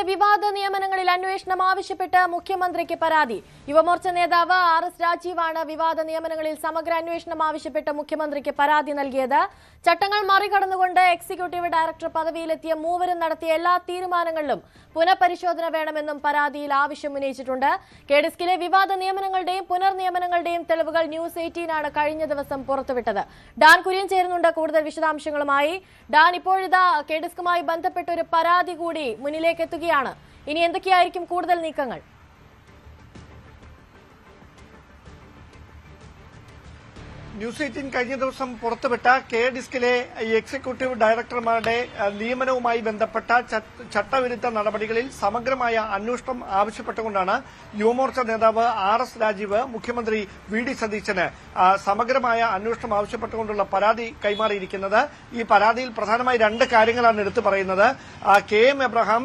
വിവാദ നിയമനങ്ങളിൽ അന്വേഷണം ആവശ്യപ്പെട്ട് മുഖ്യമന്ത്രിക്ക് പരാതി. യുവമോർച്ച നേതാവ് RS രാജീവാണ് വിവാദ നിയമനങ്ങളിൽ സമഗ്ര അന്വേഷണം ആവശ്യപ്പെട്ട് മുഖ്യമന്ത്രിക്ക് പരാതി നൽകിയത്. ചട്ടങ്ങൾ മറികടന്നുകൊണ്ട് എക്സിക്യൂട്ടീവ് ഡയറക്ടർ പദവിയിലെത്തിയ മൂവരും നടത്തിയ എല്ലാ തീരുമാനങ്ങളിലും പുനഃപരിശോധന വേണമെന്നും പരാതിയിൽ ആവശ്യമുന്നയിച്ചിട്ടുണ്ട്. കെഡിസ്കിലെ വിവാദ നിയമനങ്ങളുടെയും പുനർനിയമനങ്ങളുടെയും തെളിവുകൾ ന്യൂസ് 18 ആണ് കഴിഞ്ഞ ദിവസം പുറത്തുവിട്ടത്. ഡാൻ കുര്യൻ ചേരുന്നുണ്ട് കൂടുതൽ വിശദാംശങ്ങളുമായി. ഡാൻ, ഇപ്പോഴിതാ കെഡിസ്കുമായി ബന്ധപ്പെട്ട ഒരു പരാതി കൂടി മുന്നിലേക്ക് എത്തുകയാണ്. ഇനി എന്തൊക്കെയായിരിക്കും കൂടുതൽ നീക്കങ്ങൾ? ന്യൂസ് 18 കഴിഞ്ഞ ദിവസം പുറത്തുവിട്ട കെഡിസ്കിലെ എക്സിക്യൂട്ടീവ് ഡയറക്ടർമാരുടെ നിയമനവുമായി ബന്ധപ്പെട്ട ചട്ടവിരുദ്ധ നടപടികളിൽ സമഗ്രമായ അന്വേഷണം ആവശ്യപ്പെട്ടുകൊണ്ടാണ് യുവമോർച്ച നേതാവ് RS രാജീവ് മുഖ്യമന്ത്രി VD സതീശന് സമഗ്രമായ അന്വേഷണം ആവശ്യപ്പെട്ടുകൊണ്ടുള്ള പരാതി കൈമാറിയിരിക്കുന്നത്. ഈ പരാതിയിൽ പ്രധാനമായി രണ്ട് കാര്യങ്ങളാണ് എടുത്തു പറയുന്നത്. KM എബ്രഹാം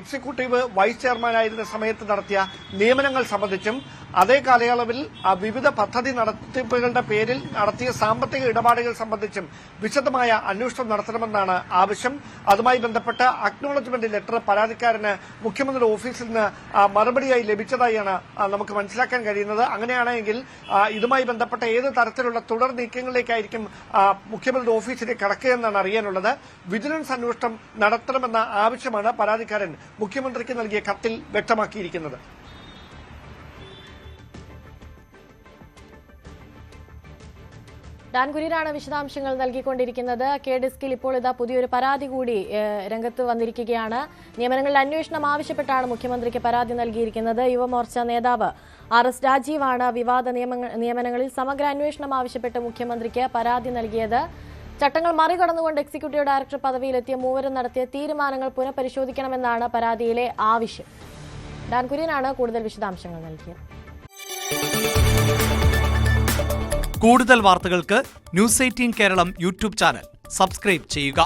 എക്സിക്യൂട്ടീവ് വൈസ് ചെയർമാനായിരുന്ന സമയത്ത് നടത്തിയ നിയമനങ്ങൾ സംബന്ധിച്ചും അതേ കാലയളവിൽ വിവിധ പദ്ധതി നടത്തിപ്പുകളുടെ പേരിൽ നടത്തിയ സാമ്പത്തിക ഇടപാടുകൾ സംബന്ധിച്ചും വിശദമായ അന്വേഷണം നടത്തണമെന്നാണ് ആവശ്യം. അതുമായി ബന്ധപ്പെട്ട അക്നോളജ്മെന്റ് ലെറ്റർ പരാതിക്കാരന് മുഖ്യമന്ത്രി ഓഫീസിൽ നിന്ന് മറുപടിയായി ലഭിച്ചതായാണ് നമുക്ക് മനസ്സിലാക്കാൻ കഴിയുന്നത്. അങ്ങനെയാണെങ്കിൽ ഇതുമായി ബന്ധപ്പെട്ട ഏത് തരത്തിലുള്ള തുടർ നീക്കങ്ങളിലേക്കായിരിക്കും മുഖ്യമന്ത്രി ഓഫീസിലേക്ക് കടക്കുകയെന്നാണ് അറിയാനുള്ളത്. വിജിലൻസ് അന്വേഷണം നടത്തണമെന്ന ആവശ്യമാണ് പരാതിക്കാരൻ മുഖ്യമന്ത്രിക്ക് നൽകിയ കത്തിൽ വ്യക്തമാക്കിയിരിക്കുന്നത്. ഡാൻ കുര്യനാണ് വിശദാംശങ്ങൾ നൽകിക്കൊണ്ടിരിക്കുന്നത്. കെഡിസ്കിൽ ഇപ്പോൾ ഇതാ പുതിയൊരു പരാതി കൂടി രംഗത്ത് വന്നിരിക്കുകയാണ്. നിയമനങ്ങളിൽ അന്വേഷണം ആവശ്യപ്പെട്ടാണ് മുഖ്യമന്ത്രിക്ക് പരാതി നൽകിയിരിക്കുന്നത്. യുവമോർച്ച നേതാവ് RS രാജീവാണ് വിവാദ നിയമനങ്ങളിൽ സമഗ്ര അന്വേഷണം ആവശ്യപ്പെട്ട് മുഖ്യമന്ത്രിക്ക് പരാതി നൽകിയത്. ചട്ടങ്ങൾ മറികടന്നുകൊണ്ട് എക്സിക്യൂട്ടീവ് ഡയറക്ടർ പദവിയിലെത്തിയ മൂവരും നടത്തിയ തീരുമാനങ്ങൾ പുനഃപരിശോധിക്കണമെന്നാണ് പരാതിയിലെ ആവശ്യം. ഡാൻ കുര്യനാണ് കൂടുതൽ വിശദാംശങ്ങൾ നൽകിയത്. കൂടുതൽ വാർത്തകൾക്ക് news 18 Keralam YouTube channel subscribe ചെയ്യുക.